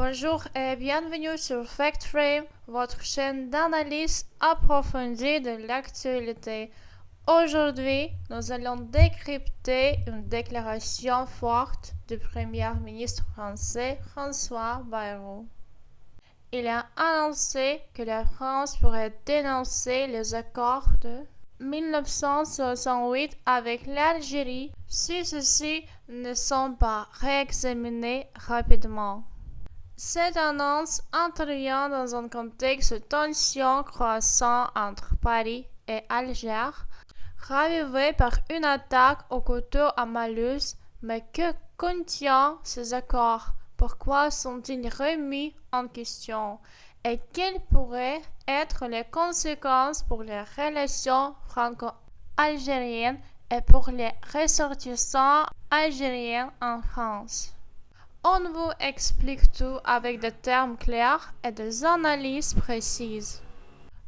Bonjour et bienvenue sur FactFrame, votre chaîne d'analyse approfondie de l'actualité. Aujourd'hui, nous allons décrypter une déclaration forte du Premier ministre français François Bayrou. Il a annoncé que la France pourrait dénoncer les accords de 1968 avec l'Algérie si ceux-ci ne sont pas réexaminés rapidement. Cette annonce intervient dans un contexte de tension croissante entre Paris et Alger, ravivée par une attaque au couteau à Malus. Mais que contiennent ces accords? Pourquoi sont-ils remis en question? Et quelles pourraient être les conséquences pour les relations franco-algériennes et pour les ressortissants algériens en France? On vous explique tout avec des termes clairs et des analyses précises.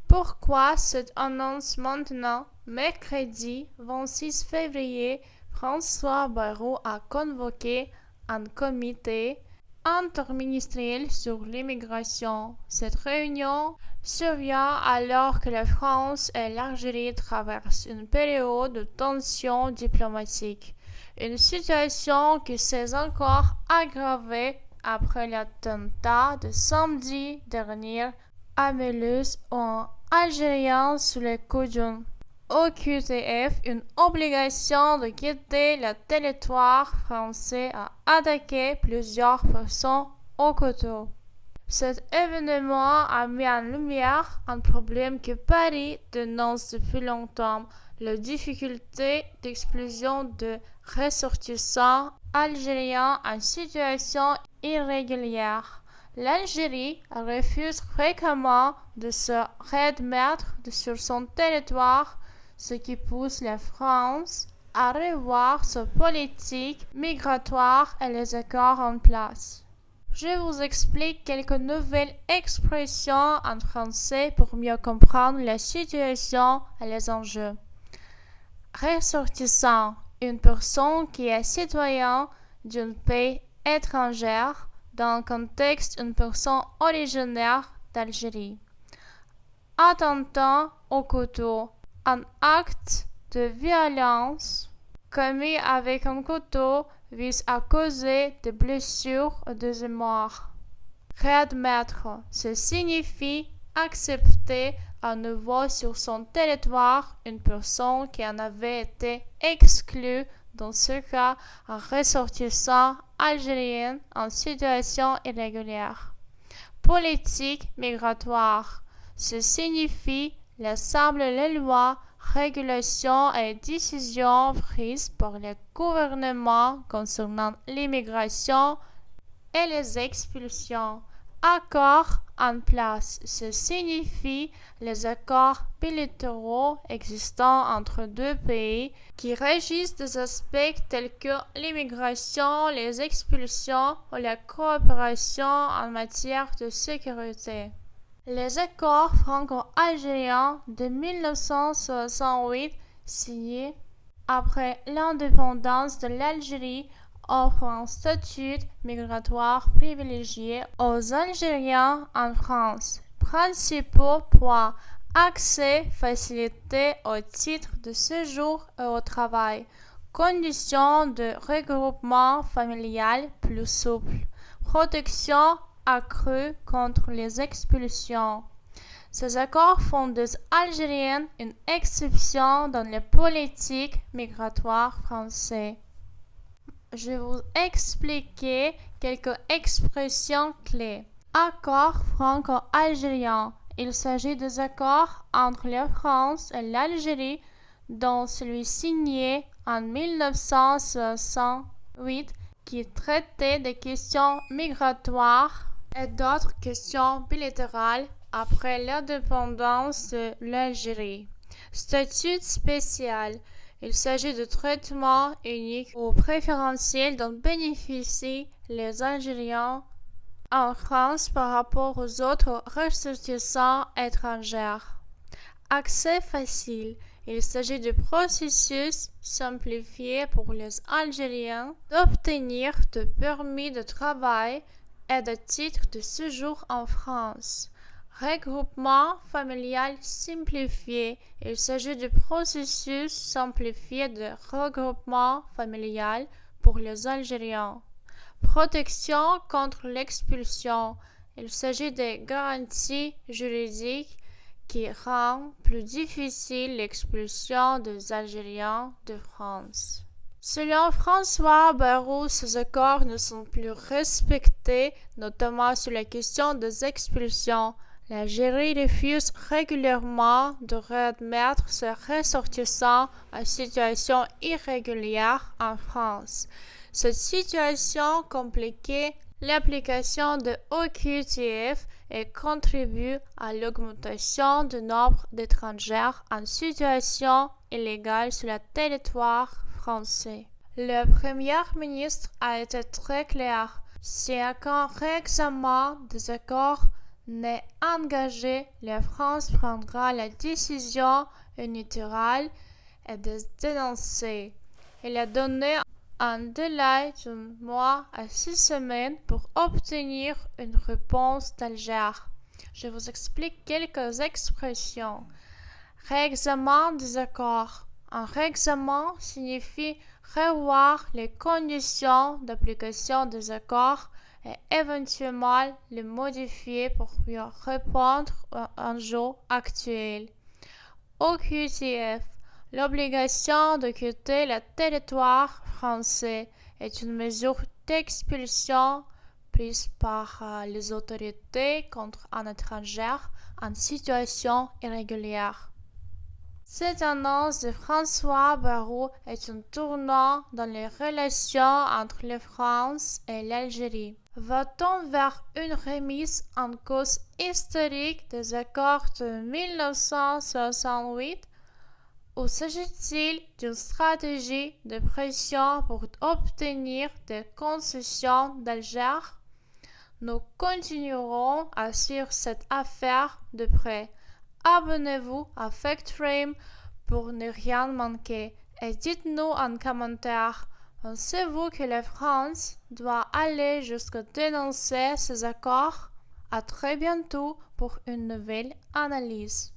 Pourquoi cette annonce maintenant? Mercredi 26 février, François Bayrou a convoqué un comité interministériel sur l'immigration. Cette réunion survient alors que la France et l'Algérie traversent une période de tension diplomatique. Une situation qui s'est encore aggravée après l'attentat de samedi dernier à Mulhouse où un Algérien sous les coups d'une OQTF, une obligation de quitter le territoire français, a attaqué plusieurs personnes au couteau. Cet événement a mis en lumière un problème que Paris dénonce depuis longtemps, la difficulté d'expulsion de ressortissants algériens en situation irrégulière. L'Algérie refuse fréquemment de se remettre sur son territoire, ce qui pousse la France à revoir sa politique migratoire et les accords en place. Je vous explique quelques nouvelles expressions en français pour mieux comprendre la situation et les enjeux. Ressortissant, une personne qui est citoyen d'un pays étranger, dans le contexte une personne originaire d'Algérie. Attentat au couteau, un acte de violence commis avec un couteau vise à causer des blessures ou des morts. Réadmettre, ce signifie accepter à nouveau sur son territoire une personne qui en avait été exclue, dans ce cas un ressortissant algérien en situation irrégulière. Politique migratoire, ce signifie l'ensemble des lois, régulations et décisions prises par le gouvernement concernant l'immigration et les expulsions. Accords en place, ce signifie les accords bilatéraux existants entre deux pays qui régissent des aspects tels que l'immigration, les expulsions ou la coopération en matière de sécurité. Les accords franco-algériens de 1968 signés après l'indépendance de l'Algérie offre un statut migratoire privilégié aux Algériens en France. Principaux points: accès facilité au titre de séjour et au travail, conditions de regroupement familial plus souples, protection accrue contre les expulsions. Ces accords font des Algériens une exception dans les politiques migratoires françaises. Je vais vous expliquer quelques expressions clés. Accord franco-algérien. Il s'agit des accords entre la France et l'Algérie, dont celui signé en 1968 qui traitait des questions migratoires et d'autres questions bilatérales après l'indépendance de l'Algérie. Statut spécial. Il s'agit de traitement unique ou préférentiel dont bénéficient les Algériens en France par rapport aux autres ressortissants étrangers. Accès facile. Il s'agit du processus simplifié pour les Algériens d'obtenir de permis de travail et de titre de séjour en France. Regroupement familial simplifié. Il s'agit du processus simplifié de regroupement familial pour les Algériens. Protection contre l'expulsion. Il s'agit des garanties juridiques qui rendent plus difficile l'expulsion des Algériens de France. Selon François Bayrou, ces accords ne sont plus respectés, notamment sur la question des expulsions. L'Algérie refuse régulièrement de réadmettre ses ressortissants en situation irrégulière en France. Cette situation compliquait l'application de OQTF et contribue à l'augmentation du nombre d'étrangers en situation illégale sur le territoire français. Le Premier ministre a été très clair. Si aucun réexamen des accords n'est engagé, la France prendra la décision unilatérale et de dénoncer. Il a donné un délai d'un mois à 6 semaines pour obtenir une réponse d'Alger. Je vous explique quelques expressions. Réexamen des accords. Un réexamen signifie revoir les conditions d'application des accords et éventuellement les modifier pour mieux répondre aux enjeux actuels. OQTF. L'obligation de quitter le territoire français est une mesure d'expulsion prise par les autorités contre un étranger en situation irrégulière. Cette annonce de François Bayrou est un tournant dans les relations entre la France et l'Algérie. Va-t-on vers une remise en cause historique des accords de 1968 ou s'agit-il d'une stratégie de pression pour obtenir des concessions d'Alger? Nous continuerons à suivre cette affaire de près. Abonnez-vous à FactFrame pour ne rien manquer et dites-nous en commentaire, pensez-vous que la France doit aller jusqu'à dénoncer ces accords? À très bientôt pour une nouvelle analyse.